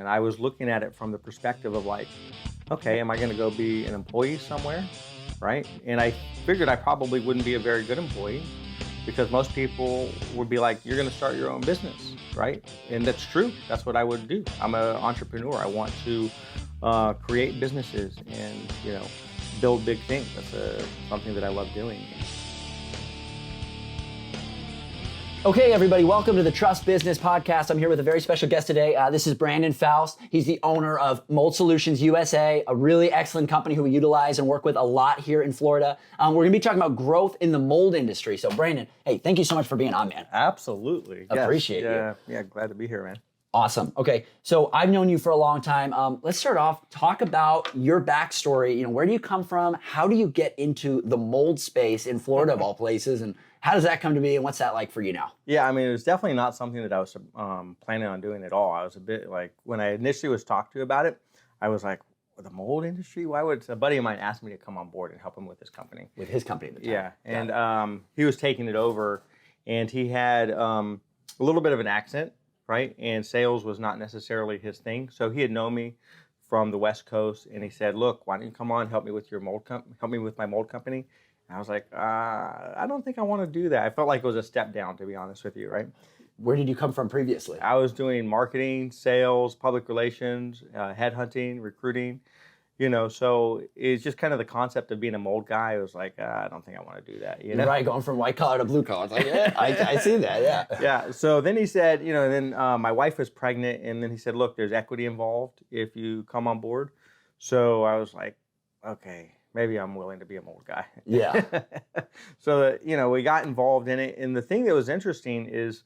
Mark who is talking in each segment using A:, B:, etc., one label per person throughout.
A: And I was looking at it from the perspective of like, okay, am I going to go be an employee somewhere, right? And I figured I probably wouldn't be a very good employee because most people would be like, you're going to start your own business, right? And that's true. That's what I would do. I'm an entrepreneur. I want to create businesses and, build big things. That's something that I love doing.
B: Okay, everybody, welcome to the Trust Business Podcast. I'm here with a very special guest today. This is Brandon Faust. He's the owner of Mold Solutions USA, a really excellent company who we utilize and work with a lot here in Florida. We're going to be talking about growth in the mold industry. So, Brandon, hey, thank you so much for being on, man.
A: Absolutely.
B: Appreciate you.
A: Yeah, glad to be here, man.
B: Awesome. Okay, so I've known you for a long time. Let's start off, talk about your backstory. Where do you come from? How do you get into the mold space in Florida, of all places? And how does that come to be, and what's that like for you now?
A: Yeah, it was definitely not something that I was planning on doing at all. I was a bit like, when I initially was talked to about it, I was like, the mold industry? Why would a buddy of mine ask me to come on board and help him with his company?
B: With his company at the time.
A: Yeah, and he was taking it over, and he had a little bit of an accent, right? And sales was not necessarily his thing. So he had known me from the West Coast, and he said, look, why don't you come on, help me with your help me with my mold company? I was like, I don't think I want to do that. I felt like it was a step down, to be honest with you, right?
B: Where did you come from previously?
A: I was doing marketing, sales, public relations, headhunting, recruiting, so it's just kind of the concept of being a mold guy. I was like, I don't think I want to do that.
B: You're right, going from white collar to blue collar. It's like, yeah, I see that, yeah.
A: Yeah, so then he said, then my wife was pregnant, and then he said, look, there's equity involved if you come on board. So I was like, okay, maybe I'm willing to be a mold guy.
B: Yeah.
A: So, we got involved in it. And the thing that was interesting is,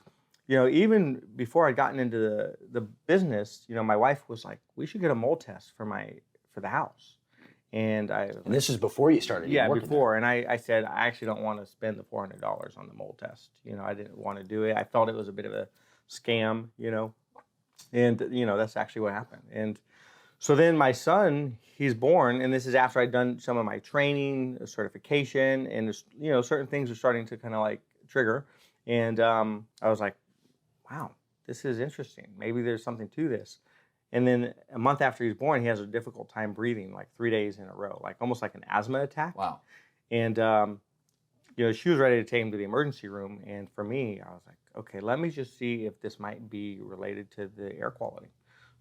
A: even before I'd gotten into the business, my wife was like, we should get a mold test for the house. And
B: this is before you started.
A: Yeah, before. And I said, I actually don't want to spend the $400 on the mold test. I didn't want to do it. I felt it was a bit of a scam, and, that's actually what happened. And so then my son, he's born, and this is after I'd done some of my training, certification, and, certain things are starting to kind of like trigger. And I was like, wow, this is interesting. Maybe there's something to this. And then a month after he's born, he has a difficult time breathing, like 3 days in a row, like almost like an asthma attack.
B: Wow.
A: And, she was ready to take him to the emergency room. And for me, I was like, okay, let me just see if this might be related to the air quality.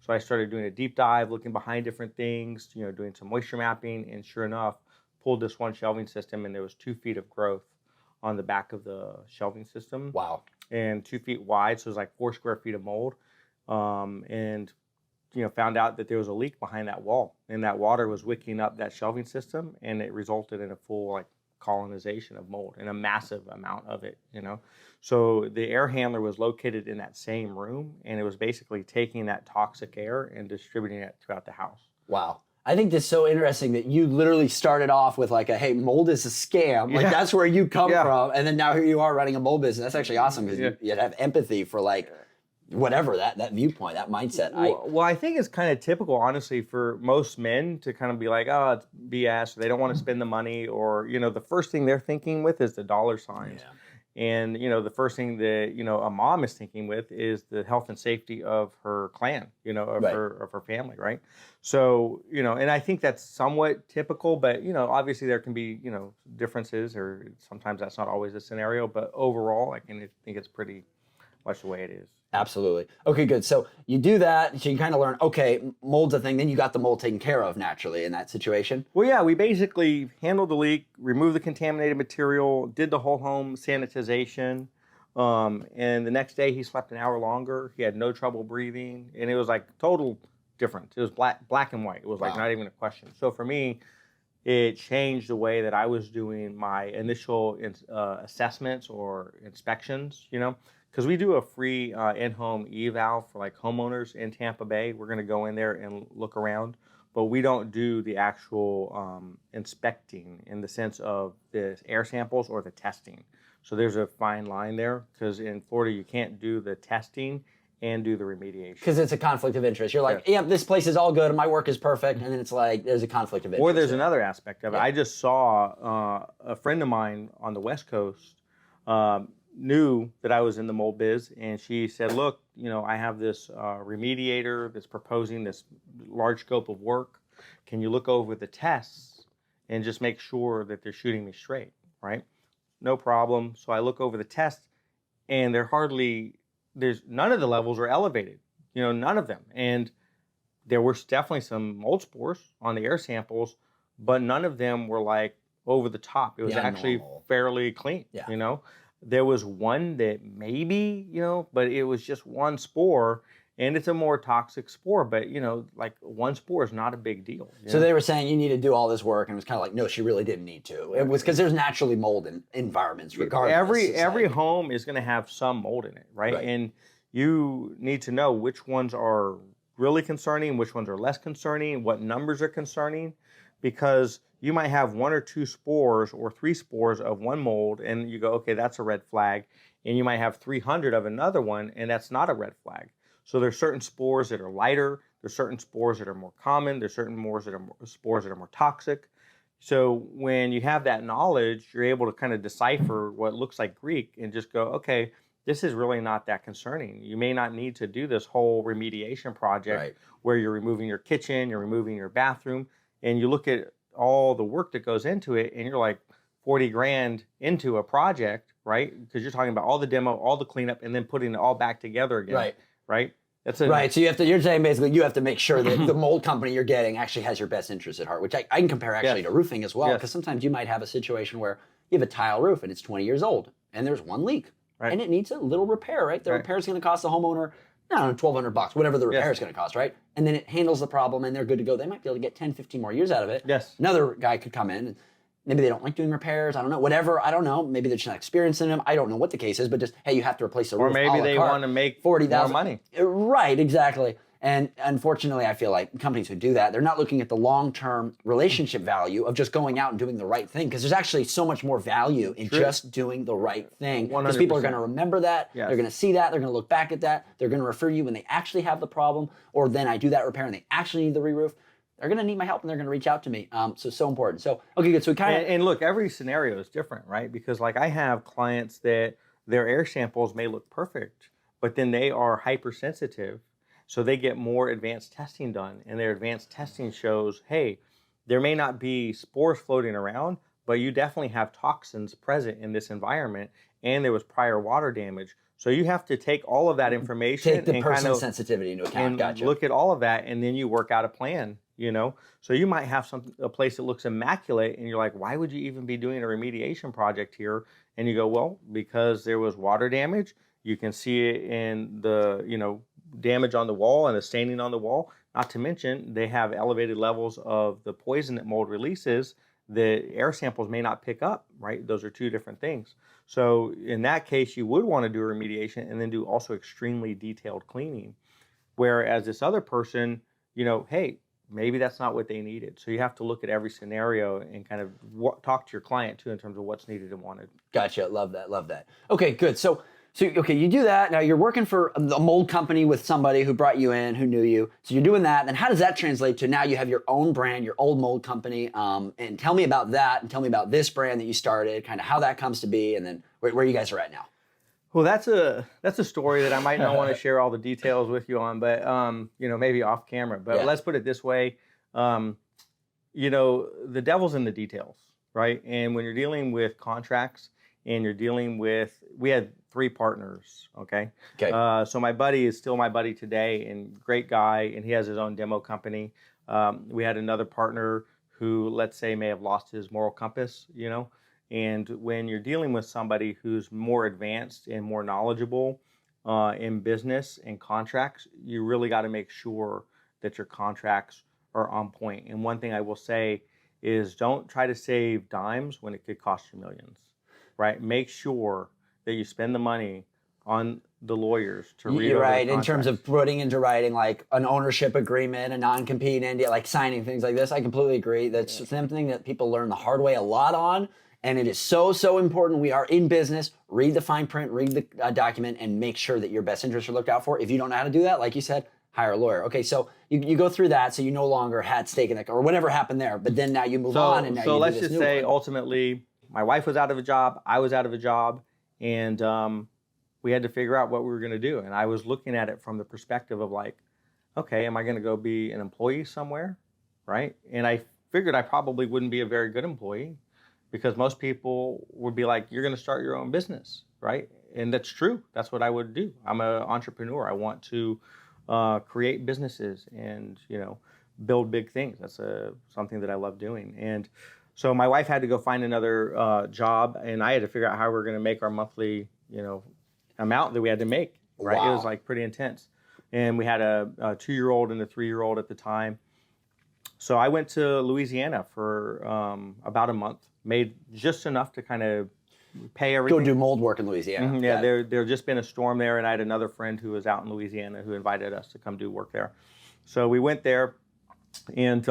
A: So I started doing a deep dive, looking behind different things, doing some moisture mapping, and sure enough, pulled this one shelving system, and there was 2 feet of growth on the back of the shelving system.
B: Wow.
A: And 2 feet wide, so it was like 4 square feet of mold. And found out that there was a leak behind that wall, and that water was wicking up that shelving system, and it resulted in a full colonization of mold, and a massive amount of it, So the air handler was located in that same room, and it was basically taking that toxic air and distributing it throughout the house.
B: Wow. I think this is so interesting that you literally started off with like hey, mold is a scam. Like that's where you come from. And then now here you are running a mold business. That's actually awesome because you have empathy for whatever that viewpoint, that mindset.
A: Well, I think it's kind of typical, honestly, for most men to kind of be like, oh, it's BS. Or they don't want to spend the money, or, the first thing they're thinking with is the dollar signs. Yeah. And, the first thing that, a mom is thinking with is the health and safety of her clan, of her family, right? So, and I think that's somewhat typical, but, obviously there can be, differences, or sometimes that's not always the scenario, but overall, I think it's pretty much the way it is.
B: Absolutely. Okay, good. So you do that, so you kind of learn, okay, mold's a thing, then you got the mold taken care of naturally in that situation.
A: Well, yeah, we basically handled the leak, removed the contaminated material, did the whole home sanitization, and the next day he slept an hour longer. He had no trouble breathing, and it was like total difference. It was black and white. It was like not even a question. So for me, it changed the way that I was doing my initial assessments or inspections, because we do a free in-home eval for homeowners in Tampa Bay. We're going to go in there and look around, but we don't do the actual inspecting in the sense of the air samples or the testing. So there's a fine line there, because in Florida you can't do the testing and do the remediation.
B: Because it's a conflict of interest. You're like, yeah, this place is all good and my work is perfect, and then it's like there's a conflict of interest.
A: Or there's another aspect of it. I just saw a friend of mine on the West Coast knew that I was in the mold biz, and she said, look, I have this remediator that's proposing this large scope of work. Can you look over the tests and just make sure that they're shooting me straight, right? No problem. So I look over the tests, and there's none of the levels are elevated, none of them. And there were definitely some mold spores on the air samples, but none of them were like over the top. It was actually fairly clean, There was one that maybe, but it was just one spore, and it's a more toxic spore, but like one spore is not a big deal.
B: So they were saying you need to do all this work, and it was kind of like, no, she really didn't need to. It was because there's naturally mold in environments, regardless.
A: Every home is going to have some mold in it, right? And you need to know which ones are really concerning, which ones are less concerning, what numbers are concerning, because you might have 1 or 2 spores or 3 spores of one mold, and you go, okay, that's a red flag. And you might have 300 of another one, and that's not a red flag. So there's certain spores that are lighter. There's certain spores that are more common. There's certain spores that are more toxic. So when you have that knowledge, you're able to kind of decipher what looks like Greek and just go, okay, this is really not that concerning. You may not need to do this whole remediation project where you're removing your kitchen, you're removing your bathroom, and you look at all the work that goes into it, and you're like 40 grand into a project, right? Because you're talking about all the demo, all the cleanup, and then putting it all back together again, right?
B: Right. So you're saying basically you have to make sure that the mold company you're getting actually has your best interest at heart, which I can compare actually to roofing as well, because sometimes you might have a situation where you have a tile roof and it's 20 years old and there's one leak and it needs a little repair, right? The repair is going to cost the homeowner, I don't know, $1,200, whatever the repair is going to cost, right? And then it handles the problem and they're good to go. They might be able to get 10, 15 more years out of it.
A: Yes.
B: Another guy could come in and maybe they don't like doing repairs. I don't know. Whatever. I don't know. Maybe they're just not experienced in them. I don't know what the case is, but just, hey, you have to replace the roof.
A: Or maybe they want to make more money.
B: Right, exactly. And unfortunately, I feel like companies who do that, they're not looking at the long-term relationship value of just going out and doing the right thing, because there's actually so much more value in just doing the right thing. Because people are going to remember that. They're going to see that. They're going to look back at that. They're going to refer you when they actually have the problem, or then I do that repair and they actually need the re-roof. They're going to need my help and they're going to reach out to me. So important. So, okay, good. So we kind of...
A: And look, every scenario is different, right? Because like I have clients that their air samples may look perfect, but then they are hypersensitive. So they get more advanced testing done, and their advanced testing shows, hey, there may not be spores floating around, but you definitely have toxins present in this environment, and there was prior water damage. So you have to take all of that information
B: take the person's sensitivity into account.
A: And look at all of that, and then you work out a plan. So you might have a place that looks immaculate, and you're like, why would you even be doing a remediation project here? And you go, well, because there was water damage. You can see it in the damage on the wall and the staining on the wall. Not to mention, they have elevated levels of the poison that mold releases that air samples may not pick up, right? Those are two different things. So in that case, you would want to do a remediation and then do also extremely detailed cleaning. Whereas this other person, hey, maybe that's not what they needed. So you have to look at every scenario and kind of talk to your client too in terms of what's needed and wanted.
B: Gotcha. Love that. Okay, good. So okay, you do that. Now you're working for a mold company with somebody who brought you in, who knew you. So you're doing that. Then how does that translate to now you have your own brand, your old mold company? And tell me about that, and tell me about this brand that you started, kind of how that comes to be, and then where you guys are at now.
A: Well, that's a story that I might not want to share all the details with you on, but maybe off camera. But let's put it this way: the devil's in the details, right? And when you're dealing with contracts, and you're dealing with, we had 3 partners, okay? So my buddy is still my buddy today, and great guy, and he has his own demo company. We had another partner who, let's say, may have lost his moral compass, And when you're dealing with somebody who's more advanced and more knowledgeable in business and contracts, you really got to make sure that your contracts are on point. And one thing I will say is don't try to save dimes when it could cost you millions, right? Make sure that you spend the money on the lawyers to read over the contracts.
B: In terms of putting into writing like an ownership agreement, a non-compete, NDA, like signing things like this. I completely agree. That's something that people learn the hard way a lot on. And it is so important. We are in business. Read the fine print, read the document, and make sure that your best interests are looked out for. If you don't know how to do that, like you said, hire a lawyer. Okay, so you go through that, so you no longer had stake in it, or whatever happened there. But then now you move on, and now you do this new one.
A: So let's just say, ultimately, my wife was out of a job, I was out of a job, And we had to figure out what we were going to do. And I was looking at it from the perspective of like, okay, am I going to go be an employee somewhere, right? And I figured I probably wouldn't be a very good employee because most people would be like, you're going to start your own business, right? And that's true. That's what I would do. I'm an entrepreneur. I want to create businesses and, build big things. That's something that I love doing. And so my wife had to go find another job, and I had to figure out how we were going to make our monthly, amount that we had to make, right?
B: Wow.
A: It was like pretty intense. And we had a 2-year-old and a 3-year-old at the time. So I went to Louisiana for about a month, made just enough to kind of pay everything.
B: Go do mold work in Louisiana.
A: Mm-hmm, yeah, there had just been a storm there, and I had another friend who was out in Louisiana who invited us to come do work there. So we went there and,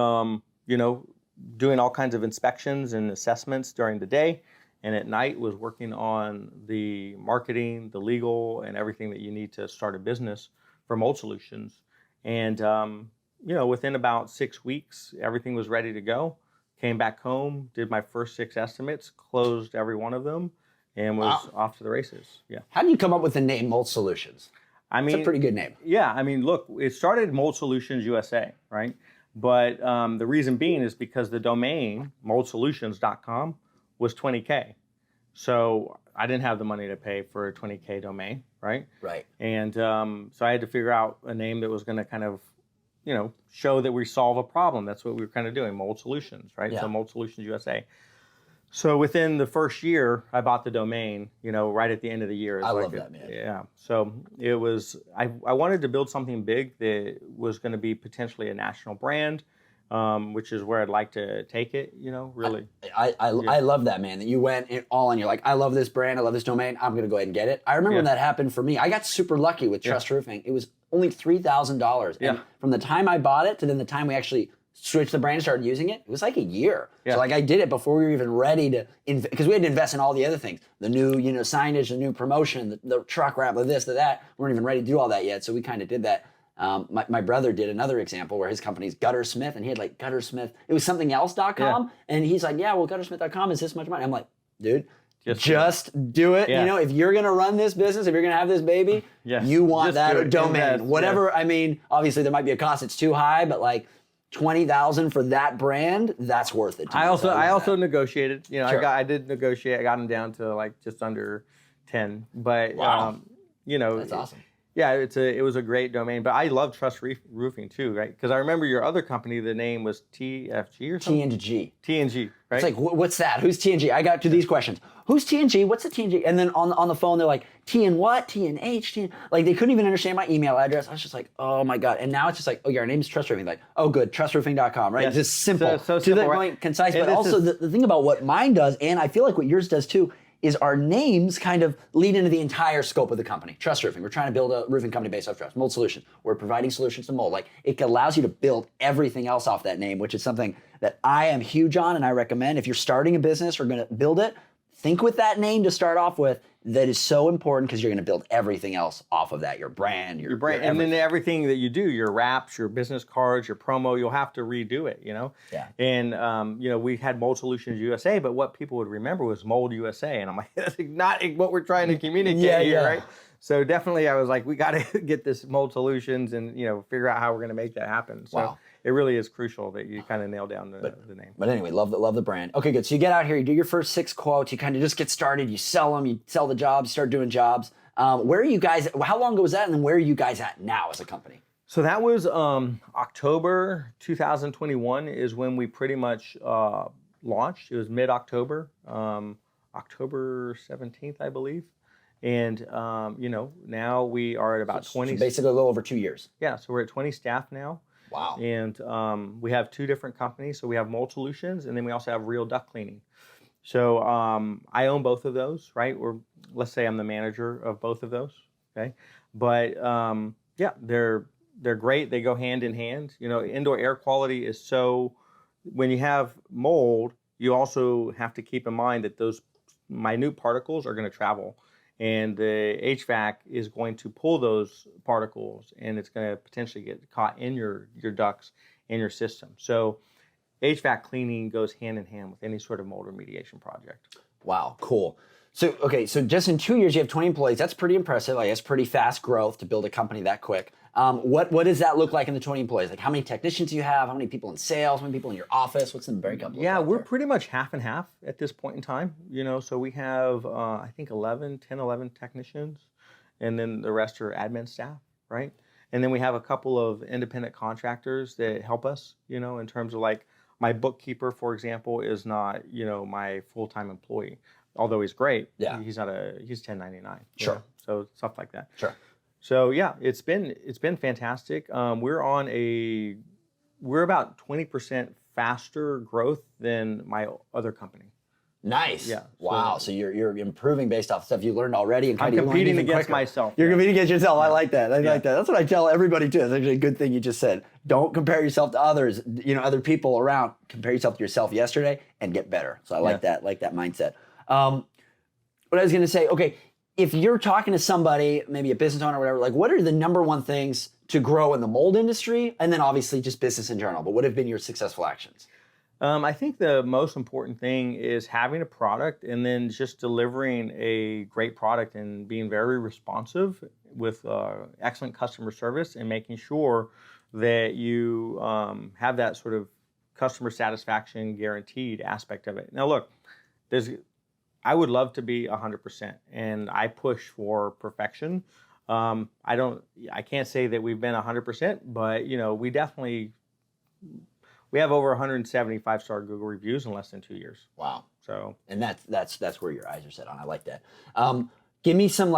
A: doing all kinds of inspections and assessments during the day. And at night was working on the marketing, the legal, and everything that you need to start a business for Mold Solutions. And, within about 6 weeks, everything was ready to go. Came back home, did my first 6 estimates, closed every one of them, and was off to the races. Yeah.
B: How did you come up with the name Mold Solutions? It's a pretty good name.
A: Yeah. Look, it started Mold Solutions USA, right? But the reason being is because the domain, moldsolutions.com, was $20K. So I didn't have the money to pay for a $20K domain, right?
B: Right.
A: And so I had to figure out a name that was going to kind of, show that we solve a problem. That's what we were kind of doing, Mold Solutions, right?
B: Yeah.
A: So Mold Solutions USA. So within the first year, I bought the domain, right at the end of the year.
B: I love that, man.
A: Yeah. So it was, I wanted to build something big that was going to be potentially a national brand, which is where I'd like to take it, really.
B: I love that, man, that you went all in. You're like, I love this brand. I love this domain. I'm going to go ahead and get it. I remember when that happened for me. I got super lucky with Trust Roofing. It was only $3,000. And from the time I bought it to then the time we actually switched the brand and started using it, it was like a year. So I did it before we were even ready to, because we had to invest in all the other things. The new, signage, the new promotion, the truck wrap, the this, the that. We weren't even ready to do all that yet. So we kind of did that. My brother did another example where his company's Guttersmith, and he had like Guttersmith. It was something else.com. And he's like, yeah, well, Guttersmith.com is this much money. I'm like, dude, just do it.
A: Yeah.
B: If you're going to run this business, if you're going to have this baby, you want that domain. Whatever. Obviously there might be a cost that's too high, but like $20,000 for that brand, that's worth it.
A: I also negotiated. I did negotiate. I got them down to like just under 10. But
B: that's awesome.
A: Yeah, it was a great domain, but I love Trust Roofing too, right? Because I remember your other company, the name was TFG or something?
B: T&G.
A: T&G, right?
B: It's like, what's that? Who's T&G? I got to these questions. Who's T&G? What's the T&G? And then on the phone, they're like, T and what? T and H? Like, they couldn't even understand my email address. I was just like, oh my God. And now it's just like, oh, your name is Trust Roofing. Like, oh, good, trustroofing.com, right?
A: Yes.
B: Just simple.
A: So
B: to the
A: simple,
B: point,
A: right?
B: concise. But also the thing about what mine does, and I feel like what yours does too, is our names kind of lead into the entire scope of the company. Trust Roofing. We're trying to build a roofing company based off trust. Mold Solutions. We're providing solutions to mold. Like, it allows you to build everything else off that name, which is something that I am huge on, and I recommend if you're starting a business or going to build it, think with that name to start off with. That is so important because you're going to build everything else off of that. Your brand, your
A: brand, and then everything that you do, your wraps, your business cards, your promo, you'll have to redo it,
B: Yeah.
A: And we had Mold Solutions USA, but what people would remember was Mold USA, and I'm like, that's not what we're trying to communicate here, right? So definitely, I was like, we got to get this Mold Solutions and figure out how we're going to make that happen. So it really is crucial that you kind of nail down the name.
B: But anyway, love the brand. Okay, good. So you get out here, you do your first 6 quotes, you kind of just get started, you sell them, you sell the jobs, start doing jobs. Where are you guys? How long ago was that, and then where are you guys at now as a company?
A: So that was October 2021 is when we pretty much launched. It was mid-October, October 17th, I believe. And, now we are at about 20.
B: So basically a little over 2 years.
A: Yeah, so we're at 20 staff now.
B: Wow.
A: And we have 2 different companies. So we have Mold Solutions, and then we also have Real Duct Cleaning. So I own both of those, right? Or let's say I'm the manager of both of those, okay? But they're great. They go hand in hand. Indoor air quality is so, when you have mold, you also have to keep in mind that those minute particles are going to travel. And the HVAC is going to pull those particles, and it's going to potentially get caught in your ducts and your system. So HVAC cleaning goes hand in hand with any sort of mold remediation project.
B: Wow, cool. So just in 2 years, you have 20 employees. That's pretty impressive. I guess pretty fast growth to build a company that quick. What does that look like in the 20 employees? Like how many technicians do you have? How many people in sales? How many people in your office? What's the breakup look
A: Yeah,
B: like
A: we're
B: there?
A: pretty much half and half at this point in time. So we have, I think 11 technicians, and then the rest are admin staff, right? And then we have a couple of independent contractors that help us, in terms of like my bookkeeper, for example, is not, my full-time employee. Although he's great,
B: Yeah.
A: he's 1099.
B: Sure.
A: So stuff like that.
B: Sure.
A: So yeah, it's been fantastic. We're about 20% faster growth than my other company.
B: Nice.
A: Yeah.
B: Wow. So you're improving based off stuff you learned already, and
A: I'm
B: kind of
A: competing
B: even
A: against
B: quicker.
A: myself.
B: You're
A: yeah.
B: competing against yourself. I like that. I like that. That's what I tell everybody too. It's actually a good thing you just said. Don't compare yourself to others. Other people around. Compare yourself to yourself yesterday and get better. So I like that. Like that mindset. What I was going to say. Okay, if you're talking to somebody, maybe a business owner or whatever, like what are the number one things to grow in the mold industry, and then obviously just business in general? But what have been your successful actions?
A: I think the most important thing is having a product and then just delivering a great product and being very responsive with excellent customer service and making sure that you have that sort of customer satisfaction guaranteed aspect of it. Now, look, I would love to be 100%, and I push for perfection. I can't say that we've been 100%, but we have over 170 5-star Google reviews in less than 2 years.
B: Wow.
A: So,
B: and that's where your eyes are set on. I like that. Give me some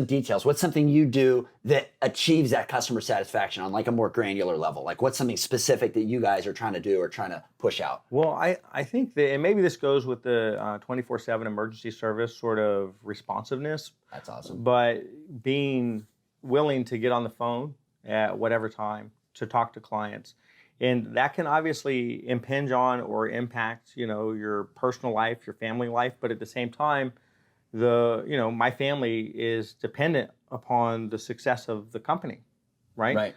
B: details. What's something you do that achieves that customer satisfaction on like a more granular level? Like what's something specific that you guys are trying to do or trying to push out?
A: well, I think that, and maybe this goes with the 24/7 emergency service sort of responsiveness,
B: That's awesome.
A: but being willing to get on the phone at whatever time to talk to clients. And that can obviously impinge on or impact, your personal life, your family life. But at the same time, my family is dependent upon the success of the company, right?
B: Right.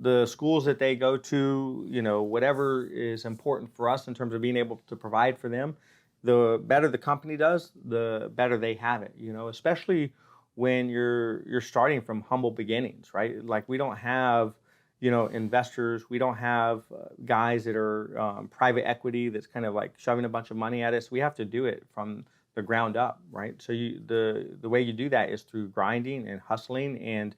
A: The schools that they go to, whatever is important for us in terms of being able to provide for them, the better the company does, the better they have it, especially when you're starting from humble beginnings, right? Like we don't have investors. We don't have guys that are private equity that's kind of like shoving a bunch of money at us. We have to do it from the ground up, right? So the way you do that is through grinding and hustling and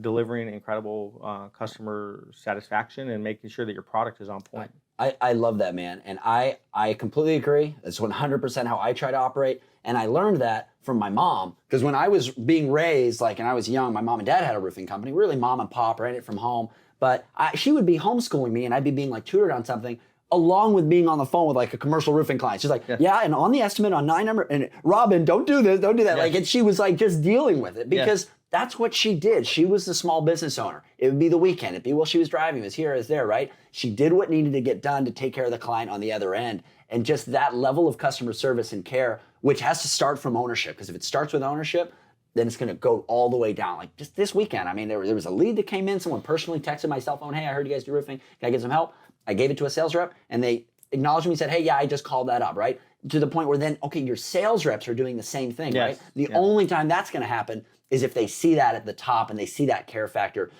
A: delivering incredible customer satisfaction and making sure that your product is on point.
B: I love that, man. And I completely agree. That's 100% how I try to operate. And I learned that from my mom, because when I was being raised, and I was young, my mom and dad had a roofing company, really mom and pop, ran it from home. But she would be homeschooling me and I'd be being tutored on something along with being on the phone with a commercial roofing client. She's like, yeah, and on the estimate on 9 number, and Robin, don't do this, don't do that.
A: Yeah.
B: And she was just dealing with it because that's what she did. She was the small business owner. It would be the weekend. It'd be while she was driving. It was here, it was there, right? She did what needed to get done to take care of the client on the other end. And just that level of customer service and care, which has to start from ownership. Because if it starts with ownership, then it's going to go all the way down. Like just this weekend, there was a lead that came in. Someone personally texted my cell phone, hey, I heard you guys do roofing. Can I get some help? I gave it to a sales rep and they acknowledged me and said, hey, yeah, I just called that up, right? To the point where then, okay, your sales reps are doing the same thing, right? The only time that's going to happen is if they see that at the top and they see that care factor,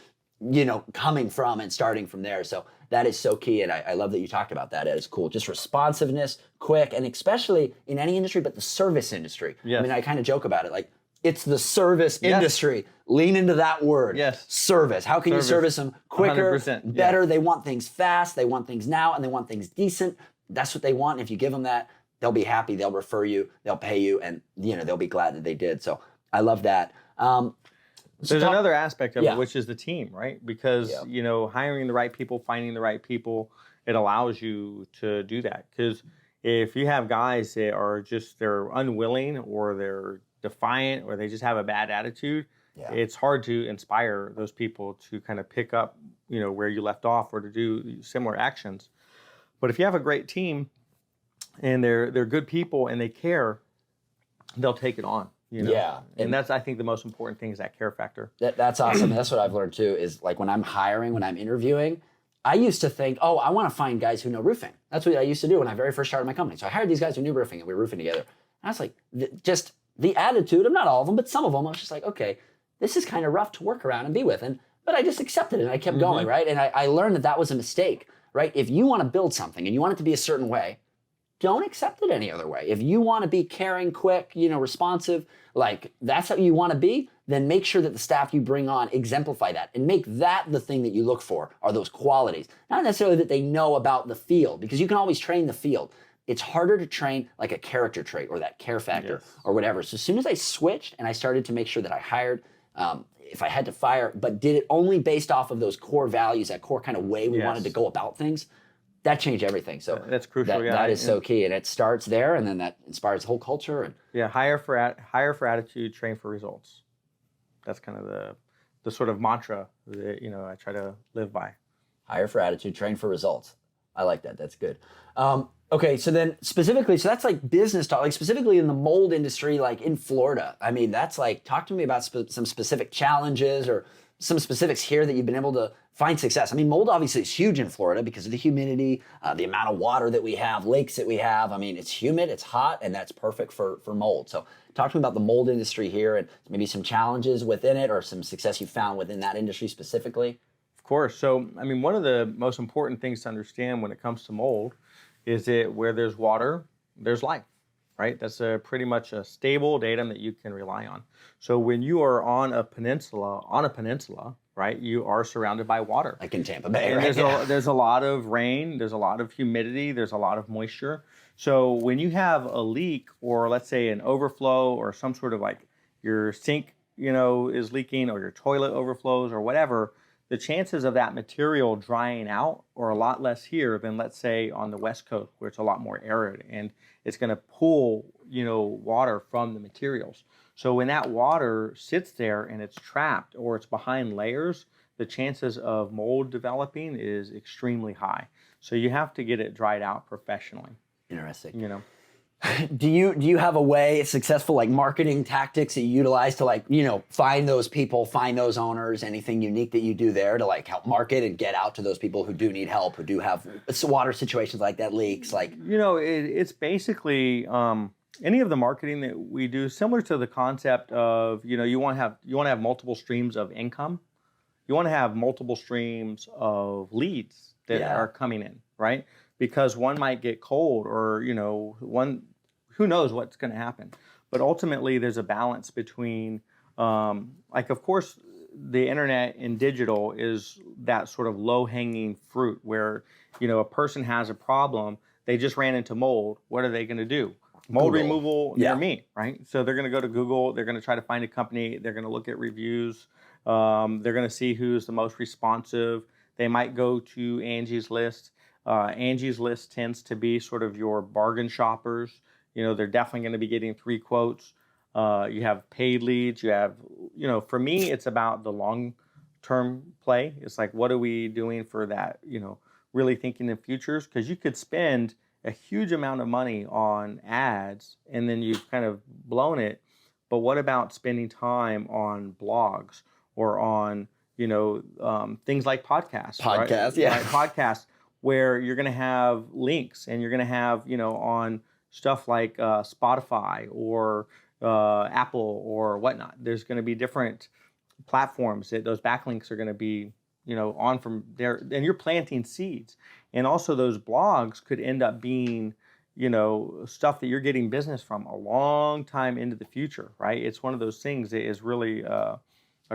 B: coming from and starting from there. So that is so key. And I love that you talked about that. It is cool. Just responsiveness, quick, and especially in any industry, but the service industry.
A: Yes.
B: I kind of joke about it. It's the service industry. Lean into that word.
A: Yes.
B: Service. How can you service them quicker,
A: 100%,
B: better? They want things fast. They want things now, and they want things decent. That's what they want. And if you give them that, they'll be happy. They'll refer you. They'll pay you, and they'll be glad that they did. So I love that.
A: There's another aspect of it, which is the team, right? Because hiring the right people, finding the right people, it allows you to do that. Because if you have guys that are they're unwilling or they're defiant or they just have a bad attitude, it's hard to inspire those people to kind of pick up, where you left off or to do similar actions. But if you have a great team and they're good people and they care, they'll take it on.
B: Yeah.
A: And that's, I think, the most important thing is that care factor.
B: That's awesome. That's what I've learned too, is when I'm hiring, when I'm interviewing, I used to think, oh, I want to find guys who know roofing. That's what I used to do when I very first started my company. So I hired these guys who knew roofing and we were roofing together. And I was like, just the attitude of not all of them, but some of them, I was just like, okay, this is kind of rough to work around and be with. But I just accepted it and I kept going, right? And I learned that was a mistake, right? If you want to build something and you want it to be a certain way, don't accept it any other way. If you want to be caring, quick, responsive, like that's how you want to be, then make sure that the staff you bring on exemplify that and make that the thing that you look for are those qualities. Not necessarily that they know about the field, because you can always train the field. It's harder to train like a character trait or that care factor or whatever. So as soon as I switched and I started to make sure that I hired, if I had to fire, but did it only based off of those core values, that core kind of way we wanted to go about things, that changed everything. So
A: that's crucial.
B: That is so key, and it starts there, and then that inspires the whole culture. And
A: hire for attitude, train for results. That's kind of the sort of mantra that I try to live by.
B: Hire for attitude, train for results. I like that. That's good. Okay, so then specifically, so that's like business talk, like specifically in the mold industry, like in Florida. I mean, that's like, talk to me about some specific challenges or some specifics here that you've been able to find success. I mean, mold obviously is huge in Florida because of the humidity, the amount of water that we have, lakes that we have. I mean, it's humid, it's hot, and that's perfect for mold. So talk to me about the mold industry here and maybe some challenges within it or some success you found within that industry specifically.
A: Of course. So, I mean, one of the most important things to understand when it comes to mold is that where there's water, there's life, right? That's pretty much a stable datum that you can rely on. So when you are on a peninsula, right, you are surrounded by water.
B: Like in Tampa Bay,
A: and
B: right?
A: There's a lot of rain, there's a lot of humidity, there's a lot of moisture. So when you have a leak or let's say an overflow or some sort of like your sink, is leaking or your toilet overflows or whatever, the chances of that material drying out are a lot less here than, let's say, on the West Coast, where it's a lot more arid and it's going to pull, water from the materials. So when that water sits there and it's trapped or it's behind layers, the chances of mold developing is extremely high. So you have to get it dried out professionally.
B: Interesting. Do you have a way, successful like marketing tactics that you utilize to find those people, find those owners, anything unique that you do there to like help market and get out to those people who do need help, who do have water situations like that, leaks, like?
A: It's basically any of the marketing that we do, similar to the concept of, you want to have multiple streams of income. You want to have multiple streams of leads that are coming in, right? Because one might get cold or, who knows what's going to happen. But ultimately, there's a balance between, of course, the internet and digital is that sort of low-hanging fruit where, a person has a problem, they just ran into mold. What are they going to do? Mold
B: Google.
A: removal near me, right? So they're going to go to Google. They're going to try to find a company. They're going to look at reviews. They're going to see who's the most responsive. They might go to Angie's List. Angie's List tends to be sort of your bargain shoppers. They're definitely going to be getting 3 quotes. You have paid leads. You have, for me, it's about the long-term play. It's like, what are we doing for that, really thinking in futures? Because you could spend a huge amount of money on ads and then you've kind of blown it. But what about spending time on blogs or on, things like podcasts?
B: Podcasts,
A: right? Podcasts where you're going to have links and you're going to have, on stuff like Spotify or Apple or whatnot. There's going to be different platforms that those backlinks are going to be, on from there. And you're planting seeds. And also those blogs could end up being, stuff that you're getting business from a long time into the future, right? It's one of those things that is really a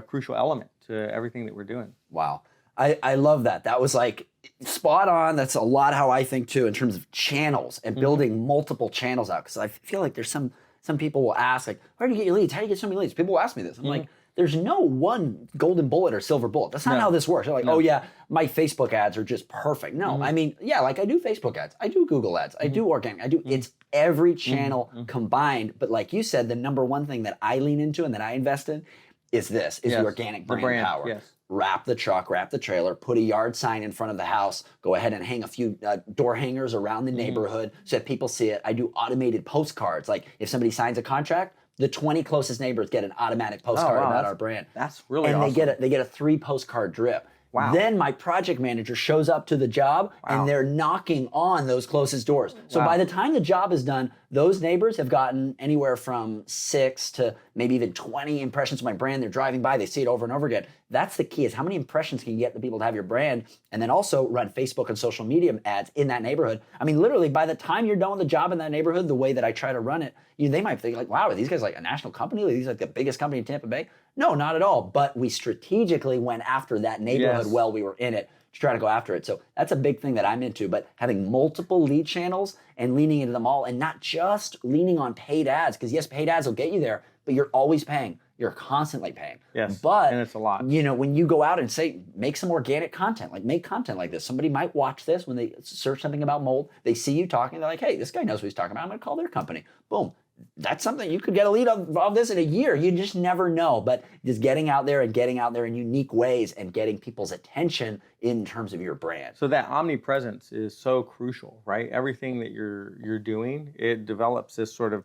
A: crucial element to everything that we're doing.
B: Wow. I love that. That was like spot on. That's a lot how I think too in terms of channels and building multiple channels out. Because I feel like there's some people will ask like, where do you get your leads? How do you get so many leads? People will ask me this. I'm like, there's no one golden bullet or silver bullet. That's not how this works. They're like, oh yeah, my Facebook ads are just perfect. No, I mean, yeah, like I do Facebook ads. I do Google ads. I do organic. I do, it's every channel combined. But like you said, the number one thing that I lean into and that I invest in is the organic brand power.
A: Yes.
B: Wrap the truck, wrap the trailer, put a yard sign in front of the house, go ahead and hang a few door hangers around the neighborhood so that people see it. I do automated postcards. Like if somebody signs a contract, the 20 closest neighbors get an automatic postcard about our brand.
A: That's really
B: awesome.
A: And
B: they get a 3 postcard drip.
A: Wow.
B: Then my project manager shows up to the job and they're knocking on those closest doors. So by the time the job is done, those neighbors have gotten anywhere from 6 to maybe even 20 impressions of my brand. They're driving by, they see it over and over again. That's the key, is how many impressions can you get the people to have your brand, and then also run Facebook and social media ads in that neighborhood. I mean, literally by the time you're done with the job in that neighborhood, the way that I try to run it, they might think like, wow, are these guys like a national company? Are these like the biggest company in Tampa Bay? No, not at all. But we strategically went after that neighborhood while we were in it to try to go after it. So that's a big thing that I'm into, but having multiple lead channels and leaning into them all, and not just leaning on paid ads, because yes, paid ads will get you there, but you're always paying. You're constantly paying.
A: Yes,
B: but
A: and it's a lot.
B: When you go out and say, make some organic content, like make content like this. Somebody might watch this when they search something about mold. They see you talking, they're like, hey, this guy knows what he's talking about. I'm gonna call their company. Boom. That's something you could get a lead of this in a year. You just never know. But just getting out there in unique ways and getting people's attention in terms of your brand.
A: So that omnipresence is so crucial, right? Everything that you're doing, it develops this sort of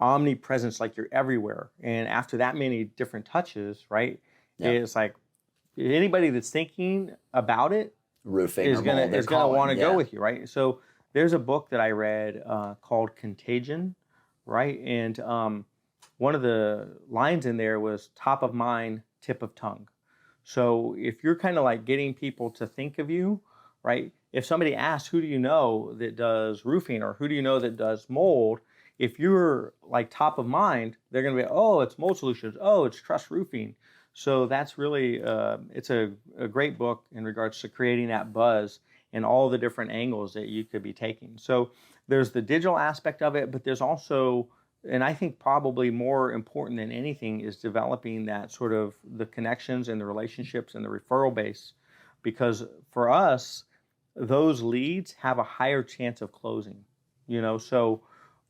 A: omnipresence, like you're everywhere. And after that many different touches, right? Yeah. It's like anybody that's thinking about it
B: roofing
A: is gonna want to go with you, right? So there's a book that I read called Contagion, right? And one of the lines in there was top of mind, tip of tongue. So if you're kind of like getting people to think of you, right? If somebody asks, who do you know that does roofing, or who do you know that does mold? If you're like top of mind, they're going to be, oh, it's Mold Solutions. Oh, it's Trust Roofing. So that's really, it's a great book in regards to creating that buzz and all the different angles that you could be taking. So there's the digital aspect of it, but there's also, and I think probably more important than anything, is developing that sort of the connections and the relationships and the referral base. Because for us, those leads have a higher chance of closing, so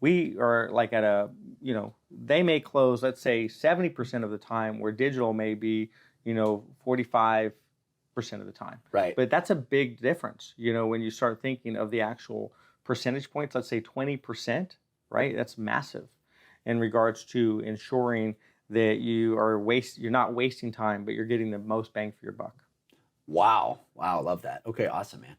A: we are like at a, they may close, let's say 70% of the time, where digital may be, 45% of the time.
B: Right.
A: But that's a big difference, when you start thinking of the actual percentage points, let's say 20%, right? That's massive in regards to ensuring that you're not wasting time, but you're getting the most bang for your buck.
B: Wow. I love that. Okay, awesome, man.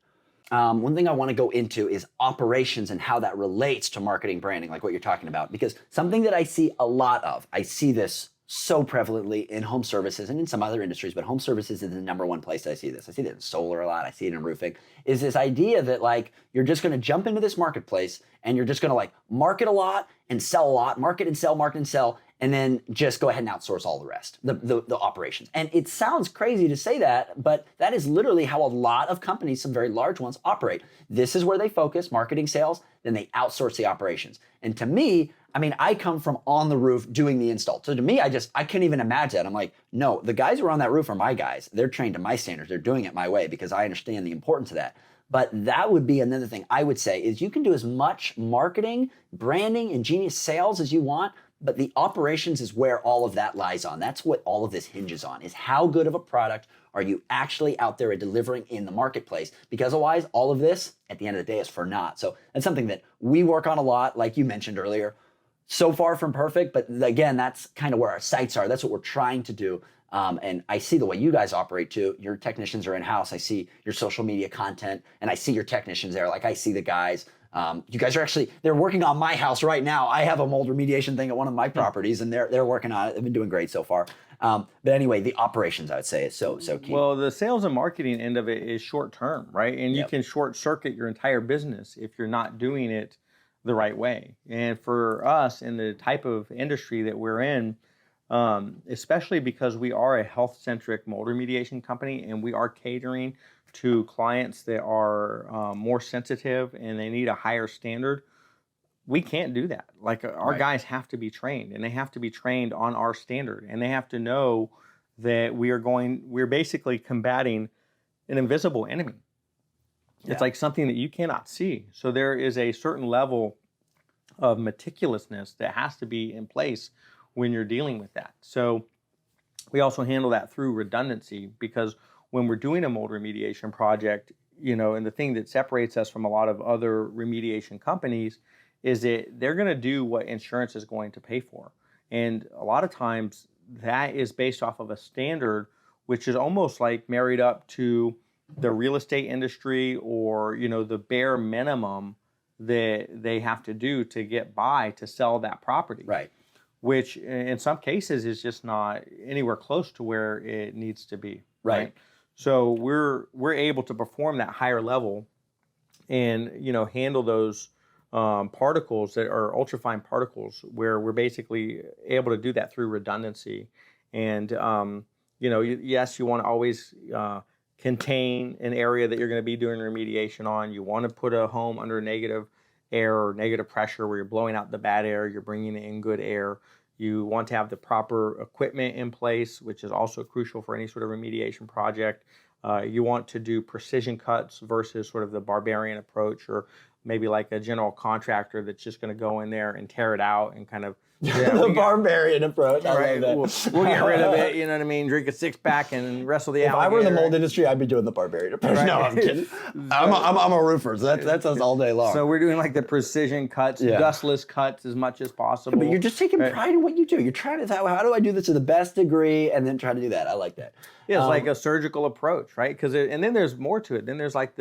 B: One thing I want to go into is operations and how that relates to marketing, branding, like what you're talking about, because something that I see a lot of, I see this so prevalently in home services and in some other industries, but home services is the number one place I see this. I see that in solar a lot. I see it in roofing, is this idea that like, you're just going to jump into this marketplace and you're just going to like market a lot and sell a lot, market and sell, and then just go ahead and outsource all the rest, the operations. And it sounds crazy to say that, but that is literally how a lot of companies, some very large ones, operate. This is where they focus, marketing, sales, then they outsource the operations. And to me, I come from on the roof doing the install. So to me, I couldn't even imagine that. I'm like, no, the guys who are on that roof are my guys. They're trained to my standards. They're doing it my way because I understand the importance of that. But that would be another thing I would say is you can do as much marketing, branding, ingenious sales as you want, but the operations is where all of that lies on. That's what all of this hinges on, is how good of a product are you actually out there delivering in the marketplace? Because otherwise, all of this, at the end of the day, is for naught. So that's something that we work on a lot, like you mentioned earlier. So far from perfect, but again, that's kind of where our sights are. That's what we're trying to do. And I see the way you guys operate too. Your technicians are in-house. I see your social media content, and I see your technicians there. Like I see the guys. You guys are they're working on my house right now. I have a mold remediation thing at one of my properties, and they're working on it. They've been doing great so far. But anyway, the operations, I would say, is so key.
A: Well, the sales and marketing end of it is short term, right? And you can short circuit your entire business if you're not doing it the right way. And for us in the type of industry that we're in, especially because we are a health-centric mold remediation company and we are catering to clients that are more sensitive and they need a higher standard, we can't do that. Like our guys have to be trained, and they have to be trained on our standard, and they have to know that we're basically combating an invisible enemy. It's like something that you cannot see. So there is a certain level of meticulousness that has to be in place when you're dealing with that. So we also handle that through redundancy, because when we're doing a mold remediation project, and the thing that separates us from a lot of other remediation companies is that they're going to do what insurance is going to pay for. And a lot of times that is based off of a standard which is almost like married up to the real estate industry, or the bare minimum that they have to do to get by to sell that property.
B: Right.
A: Which in some cases is just not anywhere close to where it needs to be.
B: Right.
A: So we're able to perform that higher level and handle those particles that are ultrafine particles, where we're basically able to do that through redundancy. And yes, you want to always contain an area that you're going to be doing remediation on. You want to put a home under negative air or negative pressure, where you're blowing out the bad air, you're bringing in good air. You want to have the proper equipment in place, which is also crucial for any sort of remediation project. You want to do precision cuts versus sort of the barbarian approach, or maybe like a general contractor that's just going to go in there and tear it out and kind of
B: the barbarian approach. I love that.
A: We'll get rid of it. You know what I mean? Drink a 6-pack and wrestle the alligator.
B: If I were in the mold industry, I'd be doing the barbarian approach. Right. No, I'm kidding. I'm a roofer, so that's us all day long.
A: So we're doing like the precision cuts, dustless cuts as much as possible.
B: But you're just taking pride in what you do. You're trying to, how do I do this to the best degree, and then try to do that. I like that.
A: Yeah, it's like a surgical approach, right? And then there's more to it. Then there's like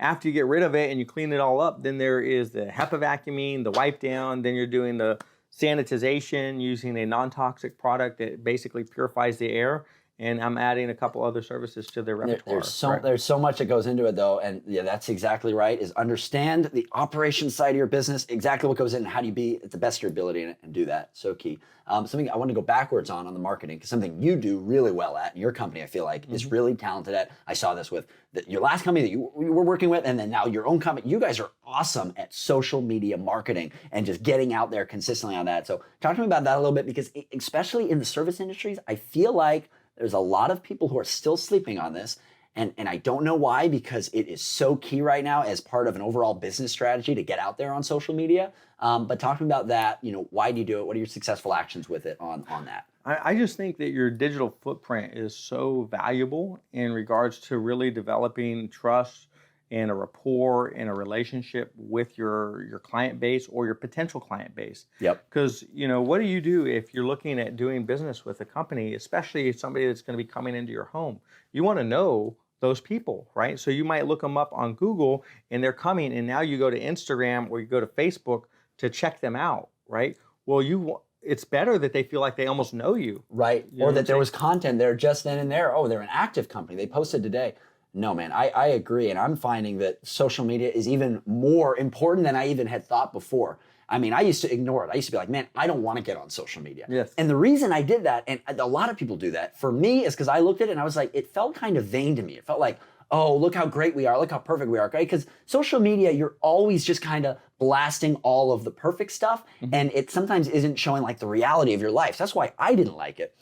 A: after you get rid of it and you clean it all up, then there is the HEPA vacuuming, the wipe down, then you're doing the sanitization using a non-toxic product that basically purifies the air. And I'm adding a couple other services to their repertoire.
B: There's so much that goes into it, though, and yeah, that's exactly right. Is understand the operations side of your business, exactly what goes in, and how do you be at the best of your ability and do that. So key. Something I want to go backwards on the marketing, because something you do really well at, and your company I feel like is really talented at. I saw this with your last company that you were working with, and then now your own company. You guys are awesome at social media marketing and just getting out there consistently on that. So talk to me about that a little bit, because especially in the service industries, I feel like there's a lot of people who are still sleeping on this, and I don't know why, because it is so key right now as part of an overall business strategy to get out there on social media. But talking about that, why do you do it? What are your successful actions with it on that?
A: I just think that your digital footprint is so valuable in regards to really developing trust and a rapport and a relationship with your client base or your potential client base.
B: Yep.
A: Because, what do you do if you're looking at doing business with a company, especially somebody that's going to be coming into your home? You want to know those people, right? So you might look them up on Google and they're coming, and now you go to Instagram or you go to Facebook to check them out, right? Well, it's better that they feel like they almost know you.
B: Right. Or that there was content there just then and there. Oh, they're an active company. They posted today. No, man, I agree. And I'm finding that social media is even more important than I even had thought before. I mean, I used to ignore it. I used to be like, man, I don't want to get on social media.
A: Yes.
B: And the reason I did that, and a lot of people do that, for me is because I looked at it and I was like, it felt kind of vain to me. It felt like, oh, look how great we are. Look how perfect we are, right? Because social media, you're always just kind of blasting all of the perfect stuff. And it sometimes isn't showing like the reality of your life. So that's why I didn't like it.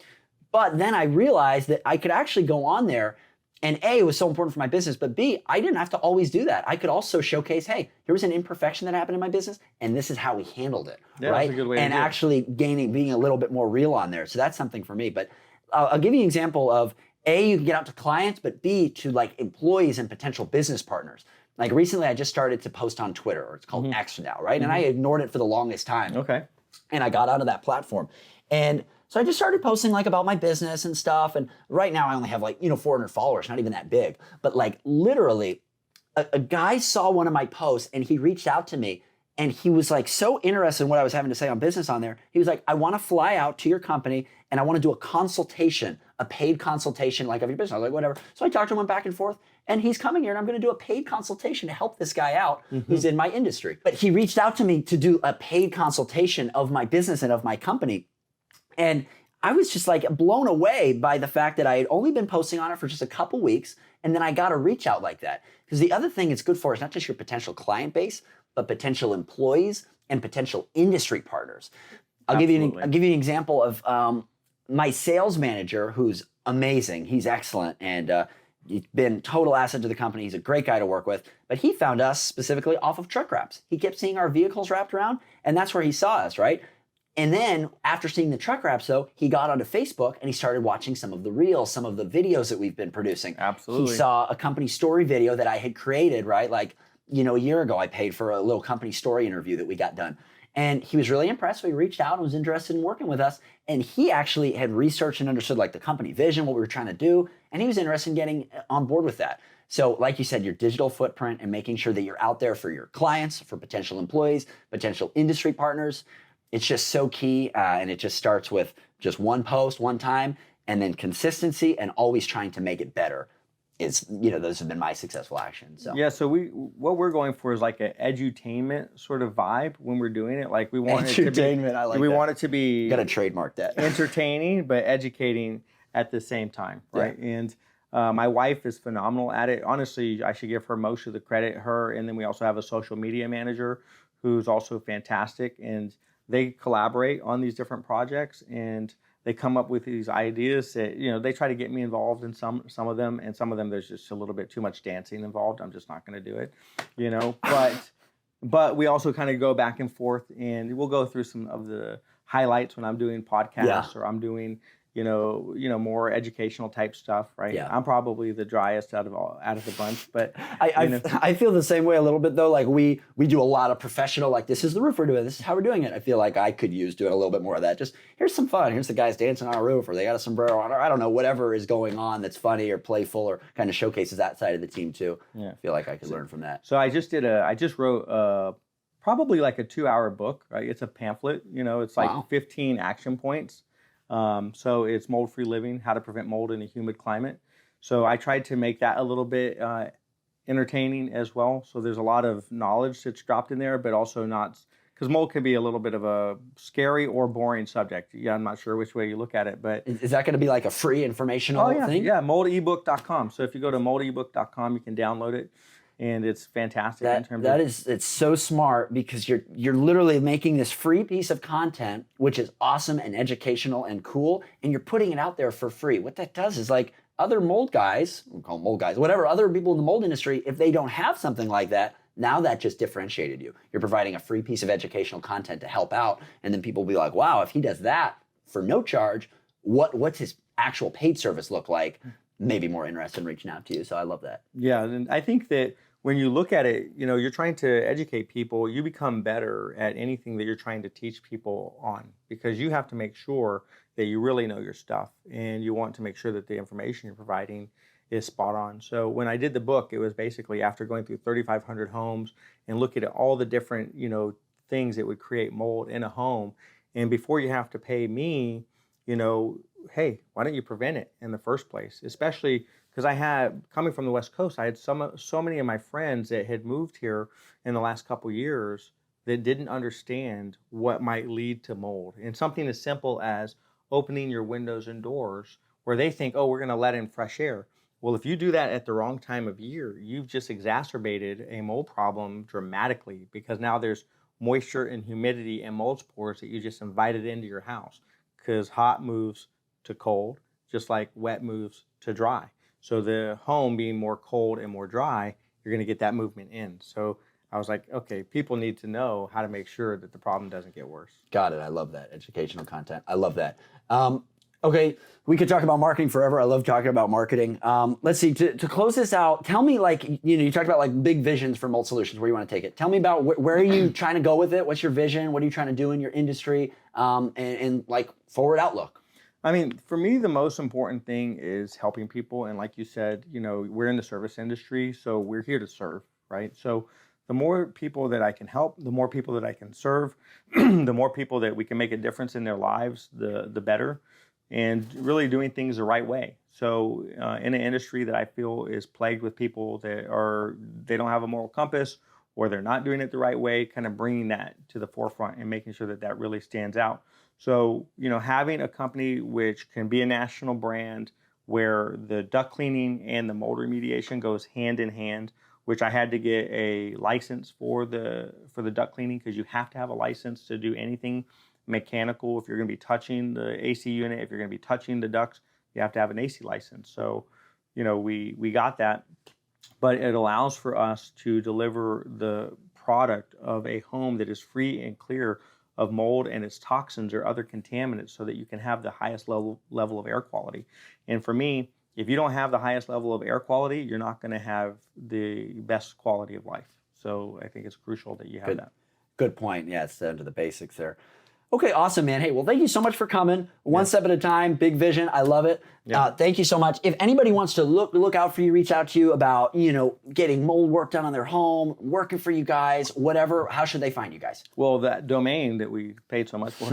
B: But then I realized that I could actually go on there, and A, it was so important for my business, but B, I didn't have to always do that. I could also showcase, hey, here was an imperfection that happened in my business, and this is how we handled it, right?
A: That's a good way
B: and
A: to do it.
B: Actually being a little bit more real on there. So that's something for me. But I'll give you an example of A, you can get out to clients, but B, to like employees and potential business partners. Like recently, I just started to post on Twitter, or it's called X now, right? And I ignored it for the longest time.
A: Okay.
B: And I got out of that platform. And so I just started posting like about my business and stuff. And right now I only have like, 400 followers, not even that big. But like literally a guy saw one of my posts and he reached out to me, and he was like so interested in what I was having to say on business on there. He was like, I want to fly out to your company and I want to do a consultation, a paid consultation like of your business. I was like, whatever. So I talked to him, went back and forth, and he's coming here and I'm going to do a paid consultation to help this guy out who's in my industry. But he reached out to me to do a paid consultation of my business and of my company. And I was just like blown away by the fact that I had only been posting on it for just a couple weeks, and then I got a reach out like that. Because the other thing it's good for is not just your potential client base, but potential employees and potential industry partners. I'll give you an example of my sales manager, who's amazing. He's excellent, and he's been total asset to the company. He's a great guy to work with. But he found us specifically off of truck wraps. He kept seeing our vehicles wrapped around, and that's where he saw us, right? And then after seeing the truck wraps, though, he got onto Facebook and he started watching some of the reels, some of the videos that we've been producing.
A: Absolutely.
B: He saw a company story video that I had created, right? Like, a year ago, I paid for a little company story interview that we got done. And he was really impressed. So he reached out and was interested in working with us. And he actually had researched and understood like the company vision, what we were trying to do. And he was interested in getting on board with that. So like you said, your digital footprint and making sure that you're out there for your clients, for potential employees, potential industry partners, it's just so key. And it just starts with just one post, one time, and then consistency and always trying to make it better. It's, those have been my successful actions. So
A: yeah, so what we're going for is like an edutainment sort of vibe when we're doing it. Like we want it to be,
B: I like
A: we
B: that.
A: want it to be
B: Got to trademark that.
A: entertaining but educating at the same time, right?
B: Yeah.
A: And my wife is phenomenal at it. Honestly, I should give her most of the credit. Her, and then we also have a social media manager who's also fantastic, and they collaborate on these different projects, and they come up with these ideas that, they try to get me involved in some of them, and some of them there's just a little bit too much dancing involved. I'm just not going to do it, but we also kind of go back and forth, and we'll go through some of the highlights when I'm doing podcasts or I'm doing more educational type stuff, right?
B: Yeah.
A: I'm probably the driest out of the bunch, but
B: I feel the same way a little bit though. Like we do a lot of professional, like this is the roof we're doing, this is how we're doing it. I feel like I could use doing a little bit more of that. Just here's some fun. Here's the guys dancing on a roof, or they got a sombrero on, or I don't know, whatever is going on that's funny or playful or kind of showcases that side of the team too. Yeah. I feel like I could learn from that.
A: So I just wrote probably like a 2-hour book, right? It's a pamphlet, it's like 15 action points. So it's mold-free living, how to prevent mold in a humid climate. So I tried to make that a little bit entertaining as well. So there's a lot of knowledge that's dropped in there, but also not, because mold can be a little bit of a scary or boring subject. Yeah, I'm not sure which way you look at it, but
B: is that going to be like a free informational thing?
A: Yeah, moldebook.com. So if you go to moldebook.com, you can download it. And it's fantastic in terms of
B: it's so smart, because you're literally making this free piece of content, which is awesome and educational and cool, and you're putting it out there for free. What that does is, like, other mold guys, we call them mold guys, whatever, other people in the mold industry, if they don't have something like that, now that just differentiated you. You're providing a free piece of educational content to help out, and then people will be like, wow, if he does that for no charge, what's his actual paid service look like? Maybe more interested in reaching out to you. So I love that.
A: Yeah, and I think that when you look at it, you're trying to educate people, you become better at anything that you're trying to teach people on, because you have to make sure that you really know your stuff, and you want to make sure that the information you're providing is spot on. So when I did the book, it was basically after going through 3,500 homes and looking at all the different, things that would create mold in a home. And before you have to pay me, hey, why don't you prevent it in the first place? Especially because I had, coming from the West Coast, I had so many of my friends that had moved here in the last couple years that didn't understand what might lead to mold. And something as simple as opening your windows and doors, where they think, oh, we're going to let in fresh air. Well, if you do that at the wrong time of year, you've just exacerbated a mold problem dramatically, because now there's moisture and humidity and mold spores that you just invited into your house, because hot moves to cold, just like wet moves to dry. So the home being more cold and more dry, you're going to get that movement in. So I was like, okay, people need to know how to make sure that the problem doesn't get worse.
B: Got it. I love that. Educational content. I love that. Okay, we could talk about marketing forever. I love talking about marketing. Let's see, to close this out, tell me, like, you talked about like big visions for Mold Solutions, where you want to take it. Tell me about where are you trying to go with it? What's your vision? What are you trying to do in your industry? And like forward outlook.
A: I mean, for me, the most important thing is helping people. And like you said, we're in the service industry, so we're here to serve, right? So the more people that I can help, the more people that I can serve, the more people that we can make a difference in their lives, the better. And really doing things the right way. So in an industry that I feel is plagued with people that they don't have a moral compass, or they're not doing it the right way, kind of bringing that to the forefront and making sure that that really stands out. So, having a company which can be a national brand, where the duct cleaning and the mold remediation goes hand in hand, which I had to get a license for the duct cleaning, because you have to have a license to do anything mechanical. If you're going to be touching the AC unit, if you're going to be touching the ducts, you have to have an AC license. So, we got that, but it allows for us to deliver the product of a home that is free and clear of mold and its toxins or other contaminants, so that you can have the highest level of air quality. And for me, if you don't have the highest level of air quality, you're not going to have the best quality of life. So I think it's crucial that you have that.
B: Good point. Yeah, it's down to the basics there. Okay, awesome, man. Hey, well, thank you so much for coming. One step at a time, big vision. I love it.
A: Yeah.
B: Thank you so much. If anybody wants to look out for you, reach out to you about, getting mold work done on their home, working for you guys, whatever, how should they find you guys?
A: Well, that domain that we paid so much for,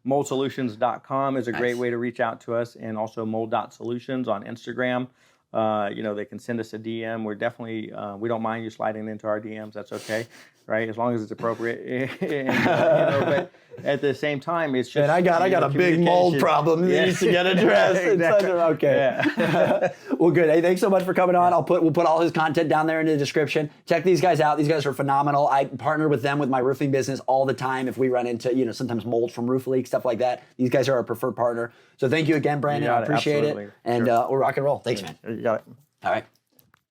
A: moldsolutions.com, is a great way to reach out to us, and also mold.solutions on Instagram. They can send us a DM. We're definitely, we don't mind you sliding into our DMs. That's okay, right? As long as it's appropriate. But at the same time, it's just.
B: And I got a big mold problem that needs to get addressed.
A: Exactly.
B: Okay.
A: Yeah.
B: Well, good. Hey, thanks so much for coming on. We'll put all his content down there in the description. Check these guys out. These guys are phenomenal. I partner with them with my roofing business all the time. If we run into, sometimes mold from roof leaks, stuff like that, these guys are our preferred partner. So thank you again, Brandon. I appreciate it. And we'll rock and roll. Thanks, man.
A: You got it.
B: All right.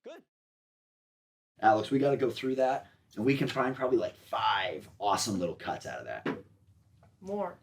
B: Good. Alex, we got to go through that, and we can find probably like 5 awesome little cuts out of that.
C: More.